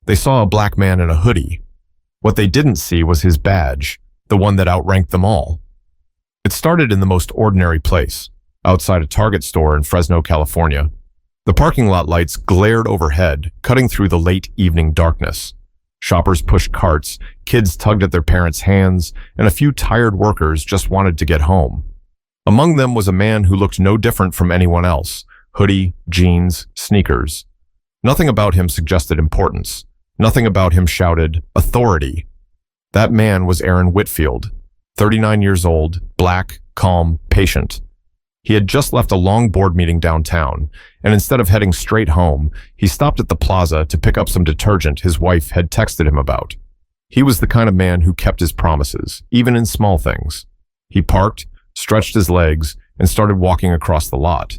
They saw a black man in a hoodie. What they didn't see was his badge, the one that outranked them all. It started in the most ordinary place, outside a Target store in Fresno, California. The parking lot lights glared overhead, cutting through the late evening darkness. Shoppers pushed carts, kids tugged at their parents' hands, and a few tired workers just wanted to get home. Among them was a man who looked no different from anyone else: hoodie, jeans, sneakers. Nothing about him suggested importance. Nothing about him shouted authority. That man was Aaron Whitfield, 39 years old, black, calm, patient. He had just left a long board meeting downtown, and instead of heading straight home, he stopped at the plaza to pick up some detergent his wife had texted him about. He was the kind of man who kept his promises, even in small things. He parked, stretched his legs, and started walking across the lot.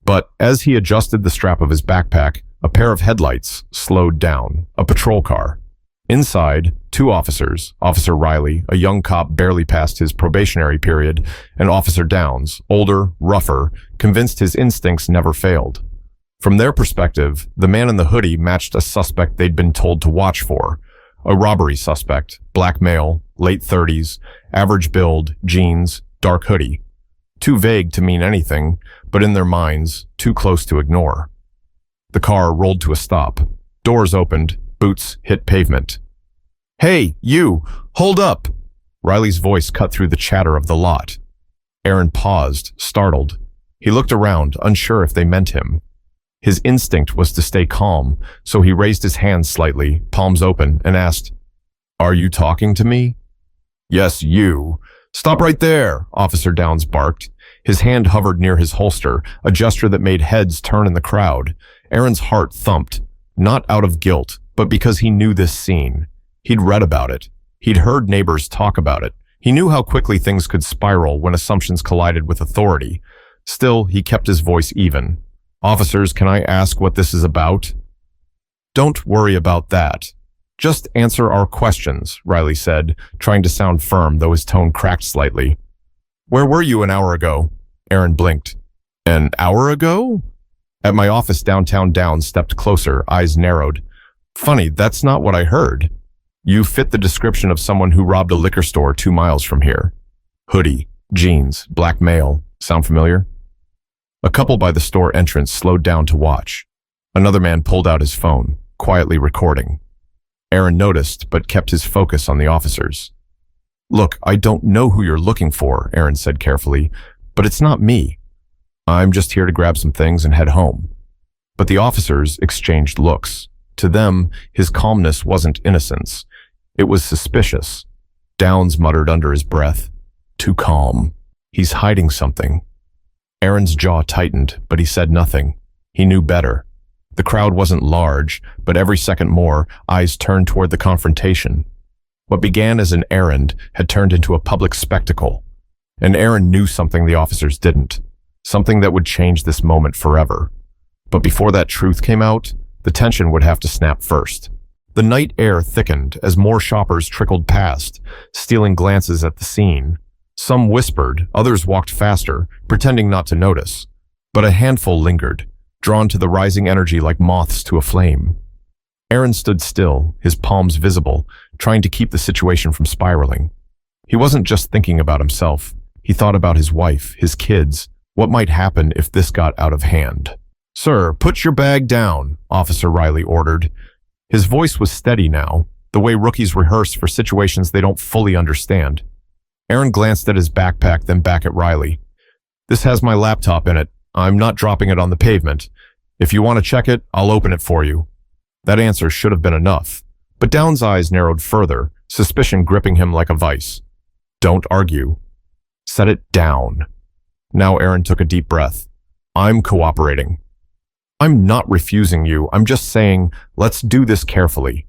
But as he adjusted the strap of his backpack, a pair of headlights slowed down, a patrol car. Inside, two officers, Officer Riley, a young cop barely past his probationary period, and Officer Downs, older, rougher, convinced his instincts never failed. From their perspective, the man in the hoodie matched a suspect they'd been told to watch for. A robbery suspect, black male, late 30s, average build, jeans, dark hoodie. Too vague to mean anything, but in their minds, too close to ignore. The car rolled to a stop. Doors opened, boots hit pavement. "Hey, you! Hold up!" Riley's voice cut through the chatter of the lot. Aaron paused, startled. He looked around, unsure if they meant him. His instinct was to stay calm, so he raised his hands slightly, palms open, and asked, "Are you talking to me?" "Yes, you. Stop right there," Officer Downs barked. His hand hovered near his holster, a gesture that made heads turn in the crowd. Aaron's heart thumped, not out of guilt, but because he knew this scene. He'd read about it. He'd heard neighbors talk about it. He knew how quickly things could spiral when assumptions collided with authority. Still, he kept his voice even. "Officers, can I ask what this is about?" "Don't worry about that. Just answer our questions," Riley said, trying to sound firm, though his tone cracked slightly. "Where were you an hour ago?" Aaron blinked. "An hour ago?" "At my office downtown." Downs stepped closer, eyes narrowed. "Funny, that's not what I heard. You fit the description of someone who robbed a liquor store 2 miles from here. Hoodie, jeans, black male. Sound familiar?" A couple by the store entrance slowed down to watch. Another man pulled out his phone, quietly recording. Aaron noticed, but kept his focus on the officers. "Look, I don't know who you're looking for," Aaron said carefully, "but it's not me. I'm just here to grab some things and head home." But the officers exchanged looks. To them, his calmness wasn't innocence. It was suspicious. Downs muttered under his breath, "Too calm. He's hiding something." Aaron's jaw tightened, but he said nothing. He knew better. The crowd wasn't large, but every second more, eyes turned toward the confrontation. What began as an errand had turned into a public spectacle. And Aaron knew something the officers didn't. Something that would change this moment forever. But before that truth came out, the tension would have to snap first. The night air thickened as more shoppers trickled past, stealing glances at the scene. Some whispered, others walked faster, pretending not to notice. But a handful lingered, drawn to the rising energy like moths to a flame. Aaron stood still, his palms visible, trying to keep the situation from spiraling. He wasn't just thinking about himself. He thought about his wife, his kids. What might happen if this got out of hand? "Sir, put your bag down," Officer Riley ordered. His voice was steady now, the way rookies rehearse for situations they don't fully understand. Aaron glanced at his backpack, then back at Riley. "This has my laptop in it. I'm not dropping it on the pavement. If you want to check it, I'll open it for you." That answer should have been enough, but Downs' eyes narrowed further, suspicion gripping him like a vice. "Don't argue. Set it down." Now Aaron took a deep breath. "I'm cooperating. I'm not refusing you. I'm just saying, let's do this carefully."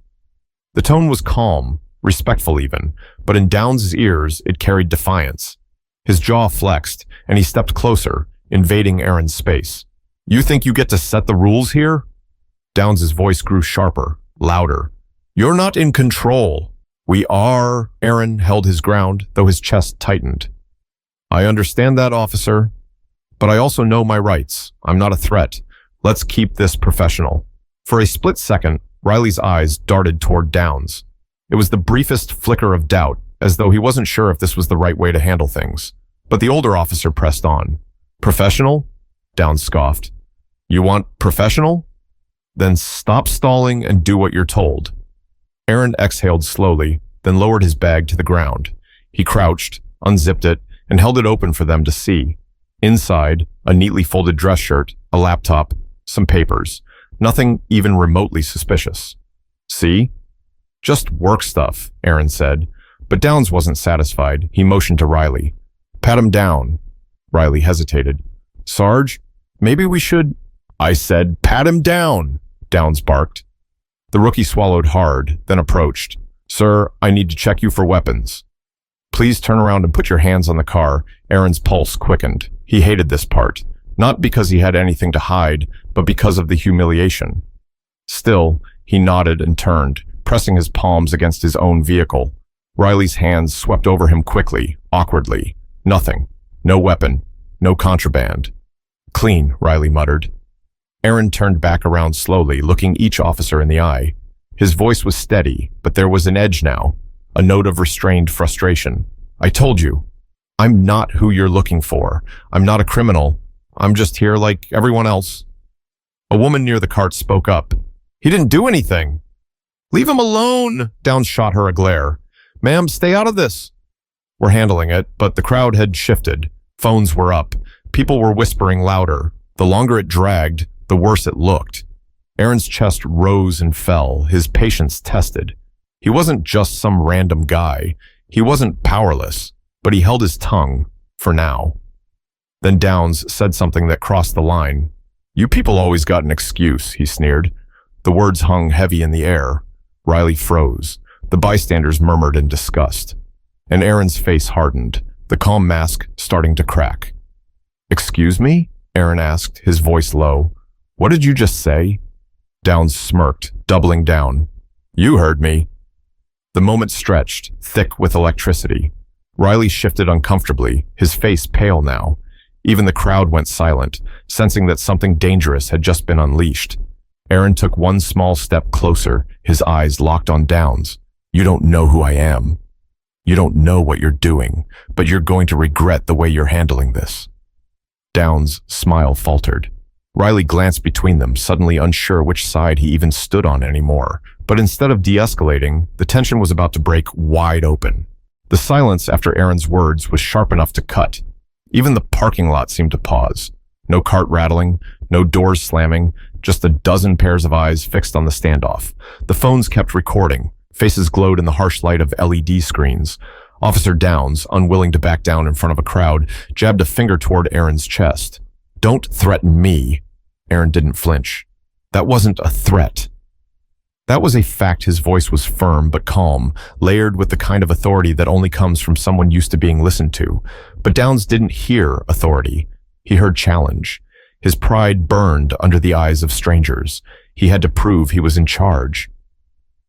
The tone was calm, respectful even, but in Downs' ears, it carried defiance. His jaw flexed, and he stepped closer, invading Aaron's space. "You think you get to set the rules here?" Downs' voice grew sharper, louder. "You're not in control." "We are." Aaron held his ground, though his chest tightened. "I understand that, officer. But I also know my rights. I'm not a threat. Let's keep this professional." For a split second, Riley's eyes darted toward Downs. It was the briefest flicker of doubt, as though he wasn't sure if this was the right way to handle things. But the older officer pressed on. Professional? Downs scoffed. You want professional? Then stop stalling and do what you're told. Aaron exhaled slowly, then lowered his bag to the ground. He crouched, unzipped it, and held it open for them to see. Inside, a neatly folded dress shirt, a laptop, some papers. Nothing even remotely suspicious. See? Just work stuff, Aaron said. But Downs wasn't satisfied. He motioned to Riley. Pat him down. Riley hesitated. Sarge, maybe we should... I said, pat him down, Downs barked. The rookie swallowed hard, then approached. Sir, I need to check you for weapons. Please turn around and put your hands on the car. Aaron's pulse quickened. He hated this part, not because he had anything to hide, but because of the humiliation. Still, he nodded and turned, pressing his palms against his own vehicle. Riley's hands swept over him quickly, awkwardly. Nothing. No weapon. No contraband. Clean, Riley muttered. Aaron turned back around slowly, looking each officer in the eye. His voice was steady, but there was an edge now, a note of restrained frustration. I told you. I'm not who you're looking for. I'm not a criminal. I'm just here like everyone else. A woman near the cart spoke up. He didn't do anything. Leave him alone, Downs shot her a glare. Ma'am, stay out of this. We're handling it, but the crowd had shifted. Phones were up. People were whispering louder. The longer it dragged, the worse it looked. Aaron's chest rose and fell, his patience tested. He wasn't just some random guy. He wasn't powerless, but he held his tongue, for now. Then Downs said something that crossed the line. You people always got an excuse, he sneered. The words hung heavy in the air. Riley froze. The bystanders murmured in disgust. And Aaron's face hardened, the calm mask starting to crack. Excuse me? Aaron asked, his voice low. What did you just say? Downs smirked, doubling down. You heard me. The moment stretched, thick with electricity. Riley shifted uncomfortably, his face pale now. Even the crowd went silent, sensing that something dangerous had just been unleashed. Aaron took one small step closer, his eyes locked on Downs. You don't know who I am. You don't know what you're doing, but you're going to regret the way you're handling this. Downs' smile faltered. Riley glanced between them, suddenly unsure which side he even stood on anymore. But instead of de-escalating, the tension was about to break wide open. The silence after Aaron's words was sharp enough to cut. Even the parking lot seemed to pause. No cart rattling, no doors slamming, just a dozen pairs of eyes fixed on the standoff. The phones kept recording. Faces glowed in the harsh light of LED screens. Officer Downs, unwilling to back down in front of a crowd, jabbed a finger toward Aaron's chest. Don't threaten me. Aaron didn't flinch. That wasn't a threat. That was a fact. His voice was firm but calm, layered with the kind of authority that only comes from someone used to being listened to. But Downs didn't hear authority. He heard challenge. His pride burned under the eyes of strangers. He had to prove he was in charge.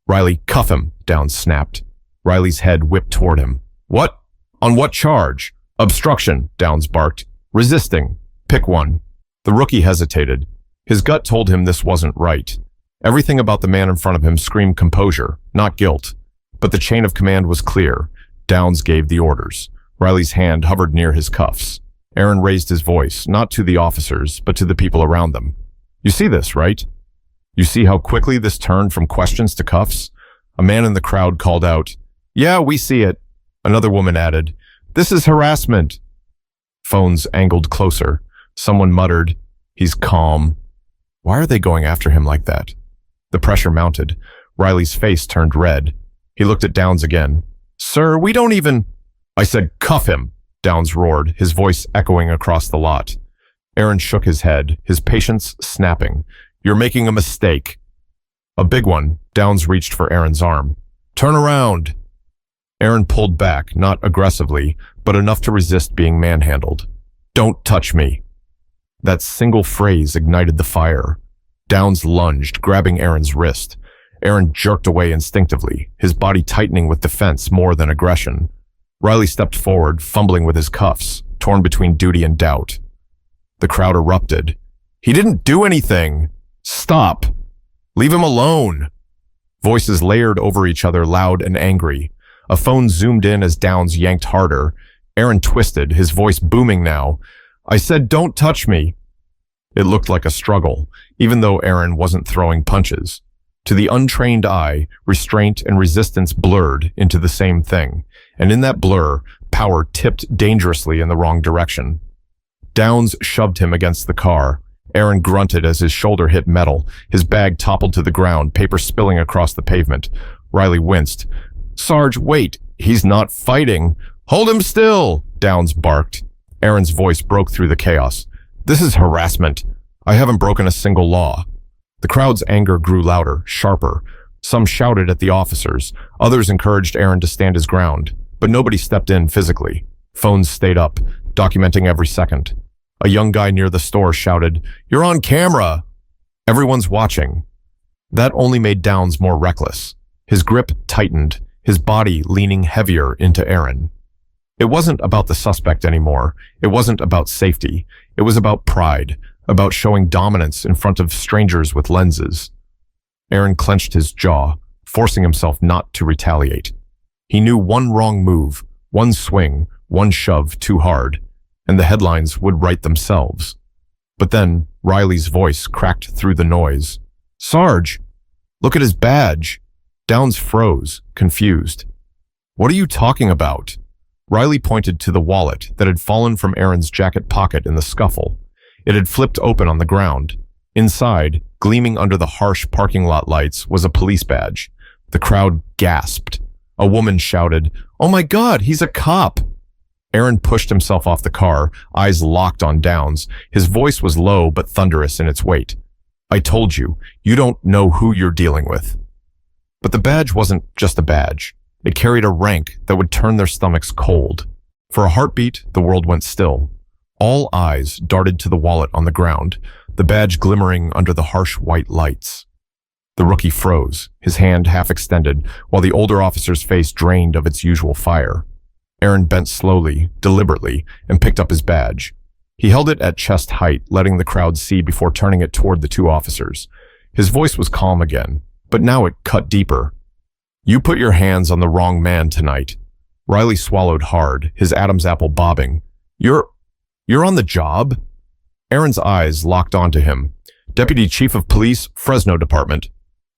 Riley, cuff him, Downs snapped. Riley's head whipped toward him. What? On what charge? Obstruction, Downs barked. Resisting. Pick one. The rookie hesitated. His gut told him this wasn't right. Everything about the man in front of him screamed composure, not guilt. But the chain of command was clear. Downs gave the orders. Riley's hand hovered near his cuffs. Aaron raised his voice, not to the officers, but to the people around them. You see this, right? You see how quickly this turned from questions to cuffs? A man in the crowd called out, Yeah, we see it. Another woman added, This is harassment. Phones angled closer. Someone muttered, He's calm. Why are they going after him like that? The pressure mounted. Riley's face turned red. He looked at Downs again. Sir, we don't even... I said, cuff him, Downs roared, his voice echoing across the lot. Aaron shook his head, his patience snapping. You're making a mistake. A big one. Downs reached for Aaron's arm. Turn around. Aaron pulled back, not aggressively, but enough to resist being manhandled. Don't touch me. That single phrase ignited the fire. Downs lunged, grabbing Aaron's wrist. Aaron jerked away instinctively, his body tightening with defense more than aggression. Riley stepped forward, fumbling with his cuffs, torn between duty and doubt. The crowd erupted. He didn't do anything. Stop. Leave him alone. Voices layered over each other, loud and angry. A phone zoomed in as Downs yanked harder. Aaron twisted, his voice booming now. "I said don't touch me." It looked like a struggle, even though Aaron wasn't throwing punches. To the untrained eye, restraint and resistance blurred into the same thing, and in that blur, power tipped dangerously in the wrong direction. Downs shoved him against the car. Aaron grunted as his shoulder hit metal. His bag toppled to the ground, paper spilling across the pavement. Riley winced. "Sarge, wait! He's not fighting! Hold him still!" Downs barked. Aaron's voice broke through the chaos. "This is harassment. I haven't broken a single law." The crowd's anger grew louder, sharper. Some shouted at the officers. Others encouraged Aaron to stand his ground. But nobody stepped in physically. Phones stayed up, documenting every second. A young guy near the store shouted, "You're on camera!" Everyone's watching. That only made Downs more reckless. His grip tightened, his body leaning heavier into Aaron. It wasn't about the suspect anymore. It wasn't about safety. It was about pride, about showing dominance in front of strangers with lenses. Aaron clenched his jaw, forcing himself not to retaliate. He knew one wrong move, one swing, one shove too hard, and the headlines would write themselves. But then Riley's voice cracked through the noise. "Sarge, look at his badge." Downs froze, confused. "What are you talking about?" Riley pointed to the wallet that had fallen from Aaron's jacket pocket in the scuffle. It had flipped open on the ground. Inside, gleaming under the harsh parking lot lights, was a police badge. The crowd gasped. A woman shouted, "Oh my God, he's a cop!" Aaron pushed himself off the car, eyes locked on Downs. His voice was low but thunderous in its weight. "I told you, you don't know who you're dealing with." But the badge wasn't just a badge. It carried a rank that would turn their stomachs cold. For a heartbeat, the world went still. All eyes darted to the wallet on the ground, the badge glimmering under the harsh white lights. The rookie froze, his hand half extended, while the older officer's face drained of its usual fire. Aaron bent slowly, deliberately, and picked up his badge. He held it at chest height, letting the crowd see before turning it toward the two officers. His voice was calm again, but now it cut deeper. "You put your hands on the wrong man tonight." Riley swallowed hard, his Adam's apple bobbing. You're on the job?" Aaron's eyes locked onto him. "Deputy Chief of Police, Fresno Department.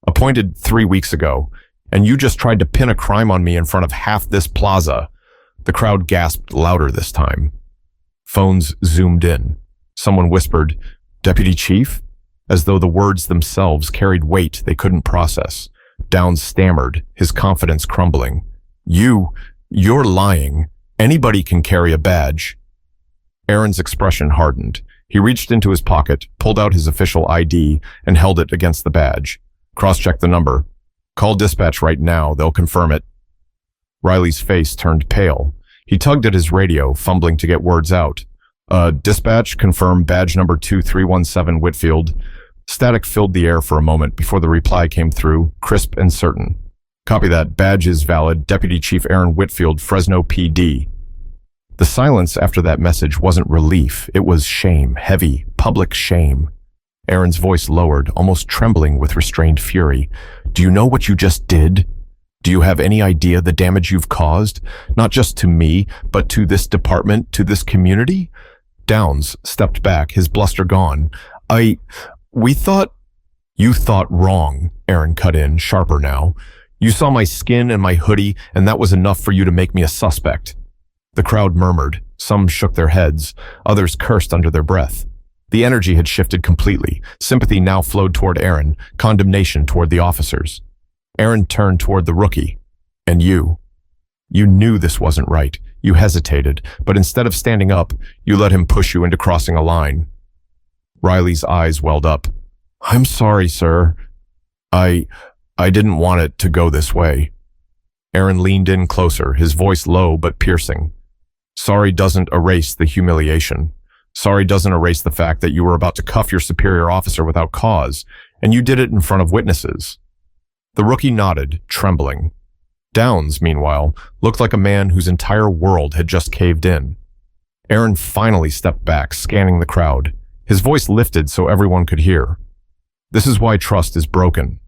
Appointed 3 weeks ago. And you just tried to pin a crime on me in front of half this plaza." The crowd gasped louder this time. Phones zoomed in. Someone whispered, "Deputy Chief?" as though the words themselves carried weight they couldn't process. Downs stammered, his confidence crumbling. You're lying. Anybody can carry a badge." Aaron's expression hardened. He reached into his pocket, pulled out his official ID, and held it against the badge. "Cross-check the number. Call dispatch right now, they'll confirm it." Riley's face turned pale. He tugged at his radio, fumbling to get words out. Dispatch, confirm badge number 2317 Whitfield." Static filled the air for a moment before the reply came through, crisp and certain. "Copy that. Badge is valid. Deputy Chief Aaron Whitfield, Fresno PD." The silence after that message wasn't relief. It was shame, heavy, public shame. Aaron's voice lowered, almost trembling with restrained fury. "Do you know what you just did? Do you have any idea the damage you've caused? Not just to me, but to this department, to this community?" Downs stepped back, his bluster gone. We thought—" "You thought wrong," Aaron cut in, sharper now. "You saw my skin and my hoodie, and that was enough for you to make me a suspect." The crowd murmured. Some shook their heads. Others cursed under their breath. The energy had shifted completely. Sympathy now flowed toward Aaron, condemnation toward the officers. Aaron turned toward the rookie. "And you? You knew this wasn't right. You hesitated, but instead of standing up, you let him push you into crossing a line." Riley's eyes welled up. "I'm sorry, sir. I didn't want it to go this way." Aaron leaned in closer, his voice low but piercing. "Sorry doesn't erase the humiliation. Sorry doesn't erase the fact that you were about to cuff your superior officer without cause, and you did it in front of witnesses." The rookie nodded, trembling. Downs, meanwhile, looked like a man whose entire world had just caved in. Aaron finally stepped back, scanning the crowd. His voice lifted so everyone could hear. "This is why trust is broken.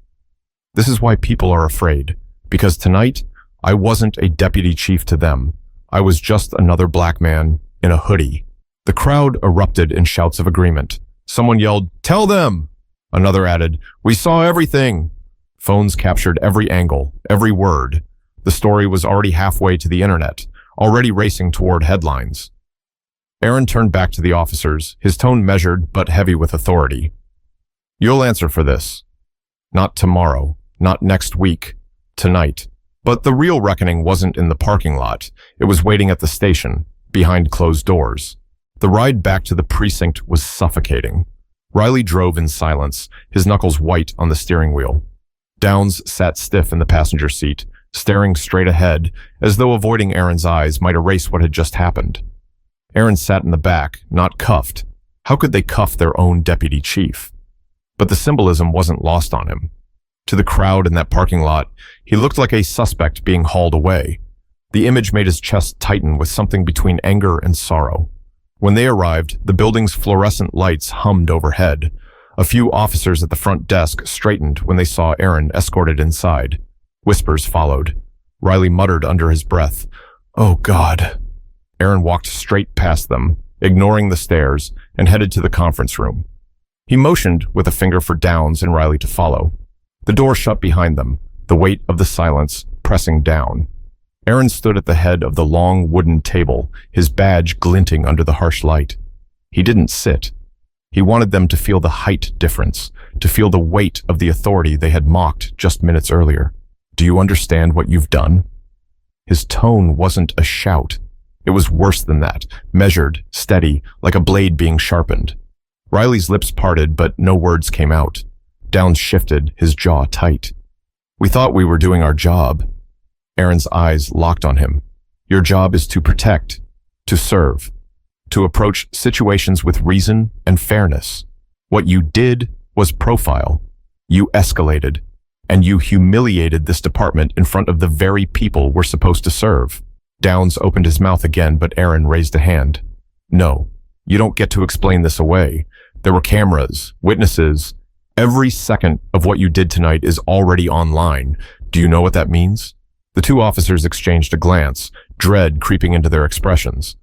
This is why people are afraid, because tonight, I wasn't a deputy chief to them. I was just another black man in a hoodie. The crowd erupted in shouts of agreement. Someone yelled, "Tell them!" Another added, "We saw everything!" Phones captured every angle, every word. The story was already halfway to the internet, already racing toward headlines. Aaron turned back to the officers, his tone measured but heavy with authority. "You'll answer for this. Not tomorrow, not next week, tonight." But the real reckoning wasn't in the parking lot. It was waiting at the station, behind closed doors. The ride back to the precinct was suffocating. Riley drove in silence, his knuckles white on the steering wheel. Downs sat stiff in the passenger seat, staring straight ahead, as though avoiding Aaron's eyes might erase what had just happened. Aaron sat in the back, not cuffed. How could they cuff their own deputy chief? But the symbolism wasn't lost on him. To the crowd in that parking lot, he looked like a suspect being hauled away. The image made his chest tighten with something between anger and sorrow. When they arrived, the building's fluorescent lights hummed overhead. A few officers at the front desk straightened when they saw Aaron escorted inside. Whispers followed. Riley muttered under his breath, "Oh God." Aaron walked straight past them, ignoring the stairs, and headed to the conference room. He motioned with a finger for Downs and Riley to follow. The door shut behind them, the weight of the silence pressing down. Aaron stood at the head of the long wooden table, his badge glinting under the harsh light. He didn't sit. He wanted them to feel the height difference, to feel the weight of the authority they had mocked just minutes earlier. "Do you understand what you've done?" His tone wasn't a shout. It was worse than that, measured, steady, like a blade being sharpened. Riley's lips parted, but no words came out. Downs shifted, his jaw tight. "We thought we were doing our job." Aaron's eyes locked on him. "Your job is to protect, to serve, to approach situations with reason and fairness. What you did was profile. You escalated, and you humiliated this department in front of the very people we're supposed to serve." Downs opened his mouth again, but Aaron raised a hand. "No, you don't get to explain this away. There were cameras, witnesses. Every second of what you did tonight is already online. Do you know what that means?" The two officers exchanged a glance, dread creeping into their expressions.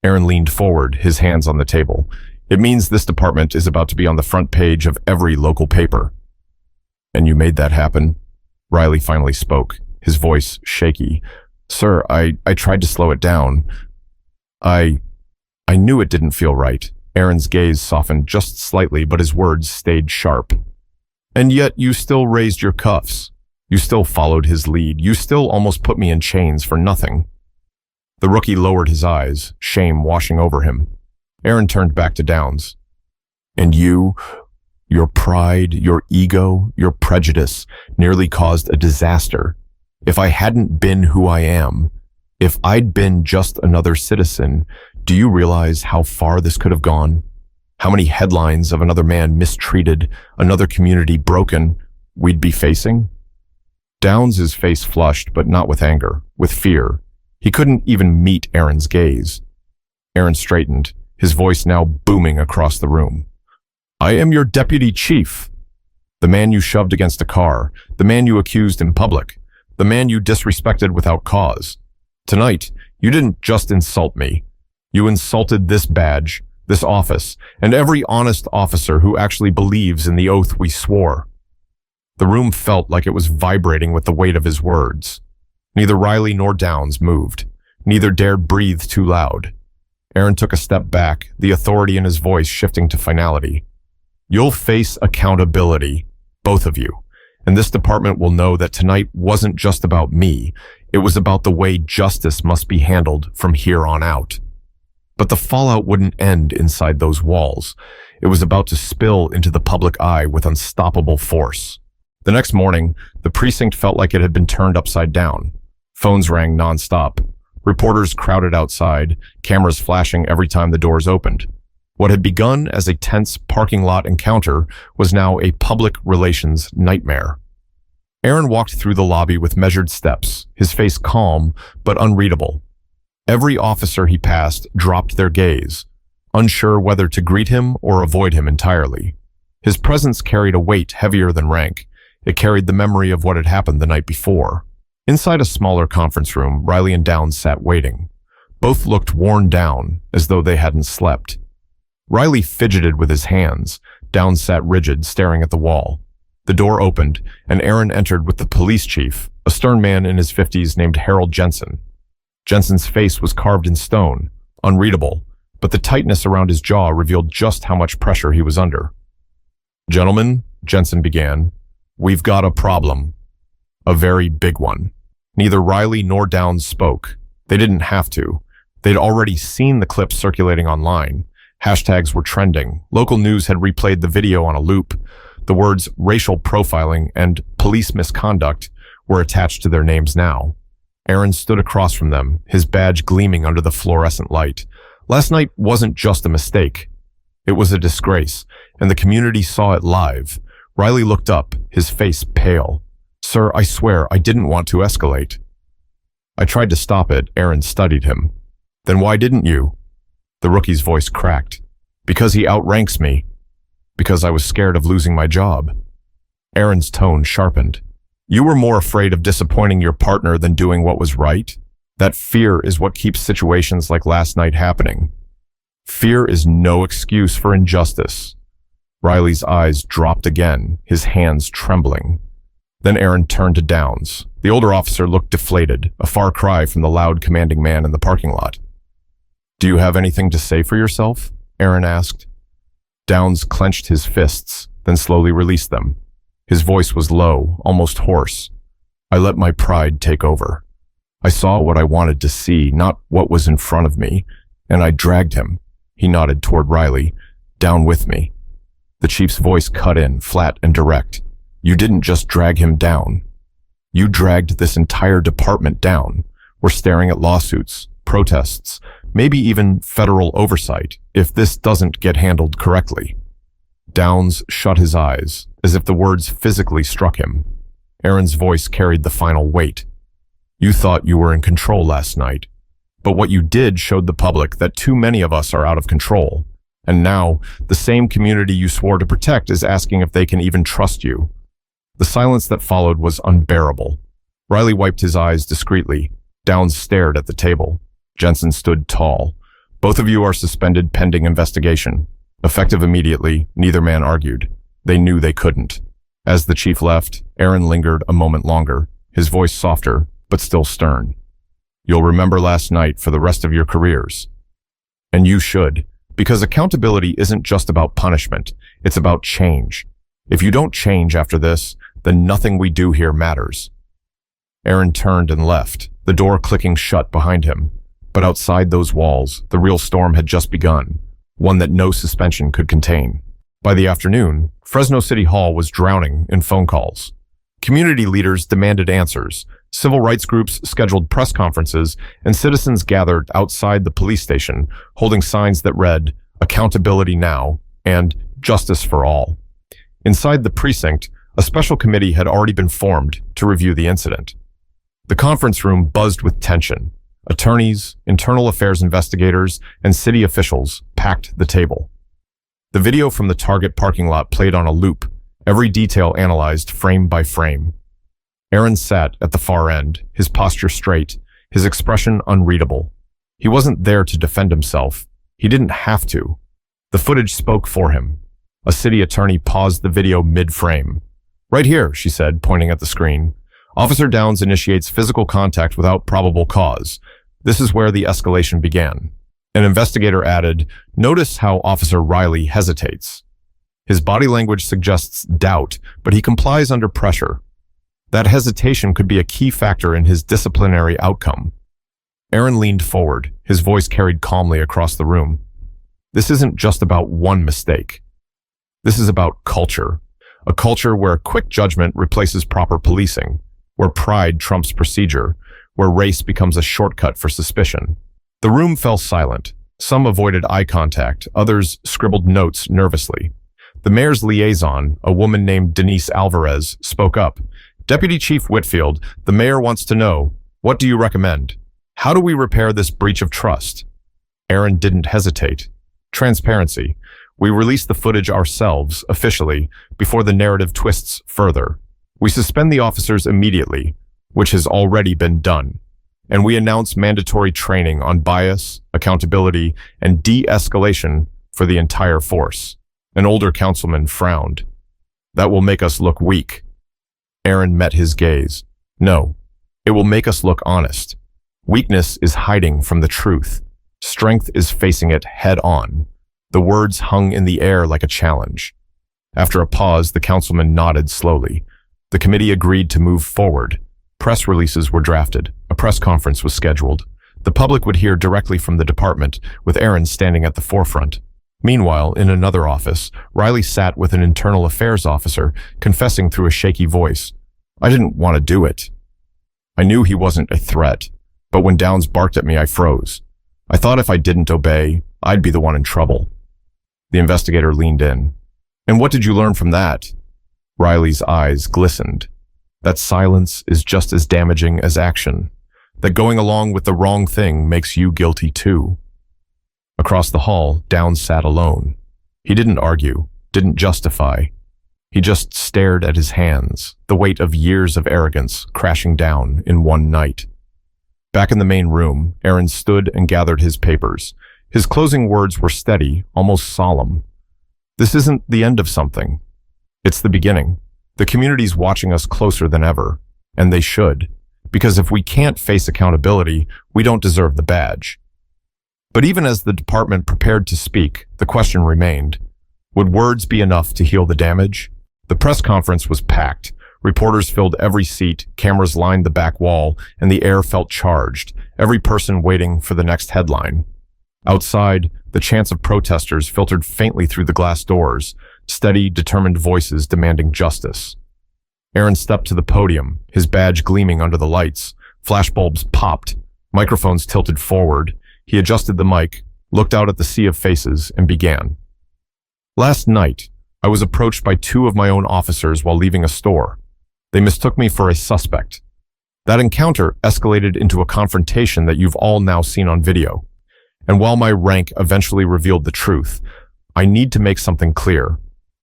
Aaron leaned forward, his hands on the table. "It means this department is about to be on the front page of every local paper." "And you made that happen?" Riley finally spoke, his voice shaky. "Sir, I tried to slow it down. I knew it didn't feel right." Aaron's gaze softened just slightly, but his words stayed sharp. "And yet you still raised your cuffs. You still followed his lead. You still almost put me in chains for nothing." The rookie lowered his eyes, shame washing over him. Aaron turned back to Downs. "And your pride, your ego, your prejudice nearly caused a disaster. If I hadn't been who I am, if I'd been just another citizen, do you realize how far this could have gone? How many headlines of another man mistreated, another community broken, we'd be facing?" Downs' face flushed, but not with anger, with fear. He couldn't even meet Aaron's gaze. Aaron straightened, his voice now booming across the room. "I am your deputy chief. The man you shoved against a car, the man you accused in public, the man you disrespected without cause. Tonight, you didn't just insult me. You insulted this badge, this office, and every honest officer who actually believes in the oath we swore." The room felt like it was vibrating with the weight of his words. Neither Riley nor Downs moved. Neither dared breathe too loud. Aaron took a step back, the authority in his voice shifting to finality. "You'll face accountability, both of you, and this department will know that tonight wasn't just about me. It was about the way justice must be handled from here on out." But the fallout wouldn't end inside those walls. It was about to spill into the public eye with unstoppable force. The next morning, the precinct felt like it had been turned upside down. Phones rang nonstop. Reporters crowded outside, cameras flashing every time the doors opened. What had begun as a tense parking lot encounter was now a public relations nightmare. Aaron walked through the lobby with measured steps, his face calm but unreadable. Every officer he passed dropped their gaze, unsure whether to greet him or avoid him entirely. His presence carried a weight heavier than rank. It carried the memory of what had happened the night before. Inside a smaller conference room, Riley and Downs sat waiting. Both looked worn down, as though they hadn't slept. Riley fidgeted with his hands. Downs sat rigid, staring at the wall. The door opened, and Aaron entered with the police chief, a stern man in his 50s named Harold Jensen. Jensen's face was carved in stone, unreadable, but the tightness around his jaw revealed just how much pressure he was under. "Gentlemen," Jensen began, "we've got a problem. A very big one." Neither Riley nor Downs spoke. They didn't have to. They'd already seen the clips circulating online. Hashtags were trending. Local news had replayed the video on a loop. The words racial profiling and police misconduct were attached to their names now. Aaron stood across from them, his badge gleaming under the fluorescent light. Last night wasn't just a mistake. It was a disgrace, and the community saw it live. Riley looked up, his face pale. "Sir, I swear I didn't want to escalate." "I tried to stop it," Aaron studied him. "Then why didn't you?" The rookie's voice cracked. "Because he outranks me. Because I was scared of losing my job." Aaron's tone sharpened. "You were more afraid of disappointing your partner than doing what was right? That fear is what keeps situations like last night happening. Fear is no excuse for injustice." Riley's eyes dropped again, his hands trembling. Then Aaron turned to Downs. The older officer looked deflated, a far cry from the loud, commanding man in the parking lot. "Do you have anything to say for yourself?" Aaron asked. Downs clenched his fists, then slowly released them. His voice was low, almost hoarse. "I let my pride take over. I saw what I wanted to see, not what was in front of me, and I dragged him." He nodded toward Riley. "Down with me." The chief's voice cut in, flat and direct. "You didn't just drag him down. You dragged this entire department down. We're staring at lawsuits, protests, maybe even federal oversight, if this doesn't get handled correctly." Downs shut his eyes, as if the words physically struck him. Aaron's voice carried the final weight. "You thought you were in control last night, but what you did showed the public that too many of us are out of control. And now, the same community you swore to protect is asking if they can even trust you." The silence that followed was unbearable. Riley wiped his eyes discreetly. Downs stared at the table. Jensen stood tall. "Both of you are suspended pending investigation." Effective immediately, neither man argued. They knew they couldn't. As the chief left, Aaron lingered a moment longer, his voice softer, but still stern. "You'll remember last night for the rest of your careers. And you should, because accountability isn't just about punishment, it's about change. If you don't change after this, then nothing we do here matters." Aaron turned and left, the door clicking shut behind him. But outside those walls, the real storm had just begun, one that no suspension could contain. By the afternoon, Fresno City Hall was drowning in phone calls. Community leaders demanded answers, civil rights groups scheduled press conferences, and citizens gathered outside the police station, holding signs that read, "Accountability now," and "Justice for all." Inside the precinct, a special committee had already been formed to review the incident. The conference room buzzed with tension. Attorneys, internal affairs investigators, and city officials packed the table. The video from the Target parking lot played on a loop, every detail analyzed frame by frame. Aaron sat at the far end, his posture straight, his expression unreadable. He wasn't there to defend himself. He didn't have to. The footage spoke for him. A city attorney paused the video mid-frame. "Right here," she said, pointing at the screen. "Officer Downs initiates physical contact without probable cause. This is where the escalation began." An investigator added, "Notice how Officer Riley hesitates. His body language suggests doubt, but he complies under pressure. That hesitation could be a key factor in his disciplinary outcome." Aaron leaned forward, his voice carried calmly across the room. "This isn't just about one mistake. This is about culture. A culture where quick judgment replaces proper policing, where pride trumps procedure, where race becomes a shortcut for suspicion." The room fell silent. Some avoided eye contact, others scribbled notes nervously. The mayor's liaison, a woman named Denise Alvarez, spoke up. "Deputy Chief Whitfield, the mayor wants to know, what do you recommend? How do we repair this breach of trust?" Aaron didn't hesitate. Transparency. We release the footage ourselves, officially, before the narrative twists further. We suspend the officers immediately, which has already been done, and we announce mandatory training on bias, accountability, and de-escalation for the entire force. An older councilman frowned. That will make us look weak. Aaron met his gaze. No, it will make us look honest. Weakness is hiding from the truth. Strength is facing it head on. The words hung in the air like a challenge. After a pause, the councilman nodded slowly. The committee agreed to move forward. Press releases were drafted. A press conference was scheduled. The public would hear directly from the department, with Aaron standing at the forefront. Meanwhile, in another office, Riley sat with an internal affairs officer, confessing through a shaky voice. I didn't want to do it. I knew he wasn't a threat, but when Downs barked at me, I froze. I thought if I didn't obey, I'd be the one in trouble. The investigator leaned in. And what did you learn from that? Riley's eyes glistened. That silence is just as damaging as action. That going along with the wrong thing makes you guilty too. Across the hall, Downs sat alone. He didn't argue, didn't justify. He just stared at his hands, the weight of years of arrogance crashing down in one night. Back in the main room, Aaron stood and gathered his papers. His closing words were steady, almost solemn. This isn't the end of something. It's the beginning. The community's watching us closer than ever, and they should, because if we can't face accountability, we don't deserve the badge. But even as the department prepared to speak, the question remained, would words be enough to heal the damage? The press conference was packed. Reporters filled every seat, cameras lined the back wall, and the air felt charged, every person waiting for the next headline. Outside, the chants of protesters filtered faintly through the glass doors, steady, determined voices demanding justice. Aaron stepped to the podium, his badge gleaming under the lights. Flashbulbs popped, microphones tilted forward. He adjusted the mic, looked out at the sea of faces, and began. Last night, I was approached by two of my own officers while leaving a store. They mistook me for a suspect. That encounter escalated into a confrontation that you've all now seen on video. And while my rank eventually revealed the truth, I need to make something clear.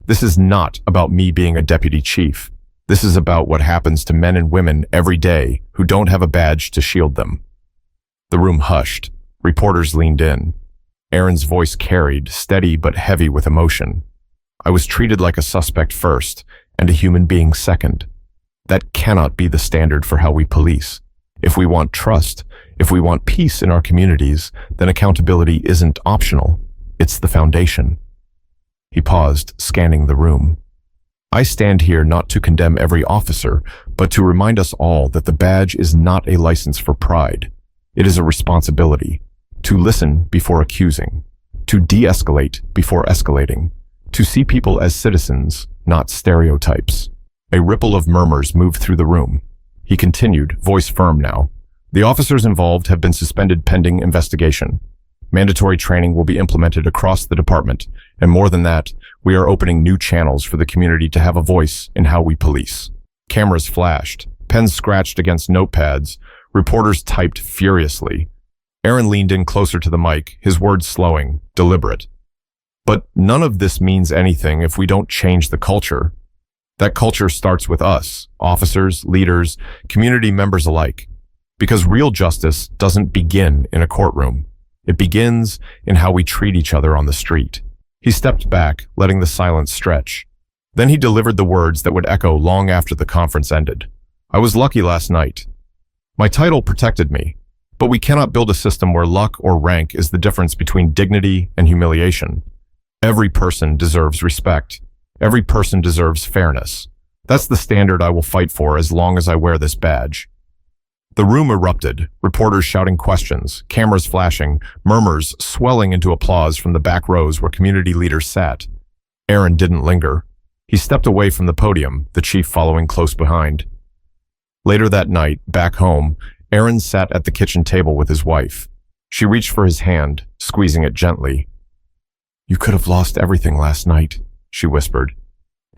This is not about me being a deputy chief. This is about what happens to men and women every day who don't have a badge to shield them. The room hushed. Reporters leaned in. Aaron's voice carried, steady but heavy with emotion. I was treated like a suspect first, and a human being second. That cannot be the standard for how we police. If we want trust, if we want peace in our communities, then accountability isn't optional. It's the foundation. He paused, scanning the room. I stand here not to condemn every officer, but to remind us all that the badge is not a license for pride. It is a responsibility. To listen before accusing, to de-escalate before escalating, to see people as citizens, not stereotypes. A ripple of murmurs moved through the room. He continued, voice firm now. The officers involved have been suspended pending investigation. Mandatory training will be implemented across the department, and more than that, we are opening new channels for the community to have a voice in how we police. Cameras flashed, pens scratched against notepads, reporters typed furiously. Aaron leaned in closer to the mic, his words slowing, deliberate. But none of this means anything if we don't change the culture. That culture starts with us, officers, leaders, community members alike. Because real justice doesn't begin in a courtroom. It begins in how we treat each other on the street. He stepped back, letting the silence stretch. Then he delivered the words that would echo long after the conference ended. I was lucky last night. My title protected me. But we cannot build a system where luck or rank is the difference between dignity and humiliation. Every person deserves respect. Every person deserves fairness. That's the standard I will fight for as long as I wear this badge. The room erupted, reporters shouting questions, cameras flashing, murmurs swelling into applause from the back rows where community leaders sat. Aaron didn't linger. He stepped away from the podium, the chief following close behind. Later that night, back home, Aaron sat at the kitchen table with his wife. She reached for his hand, squeezing it gently. You could have lost everything last night, she whispered.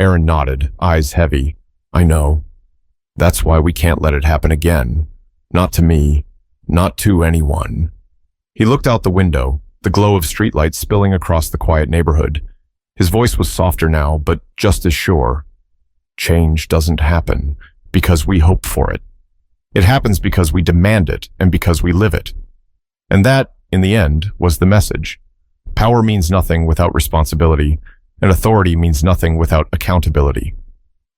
Aaron nodded, eyes heavy. I know. That's why we can't let it happen again. Not to me. Not to anyone. He looked out the window, the glow of streetlights spilling across the quiet neighborhood. His voice was softer now, but just as sure. Change doesn't happen because we hope for it. It happens because we demand it and because we live it. And that, in the end, was the message. Power means nothing without responsibility, and authority means nothing without accountability.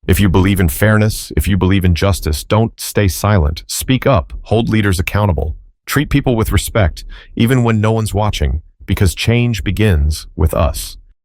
If you believe in fairness, if you believe in justice, don't stay silent. Speak up, hold leaders accountable, treat people with respect, even when no one's watching, because change begins with us.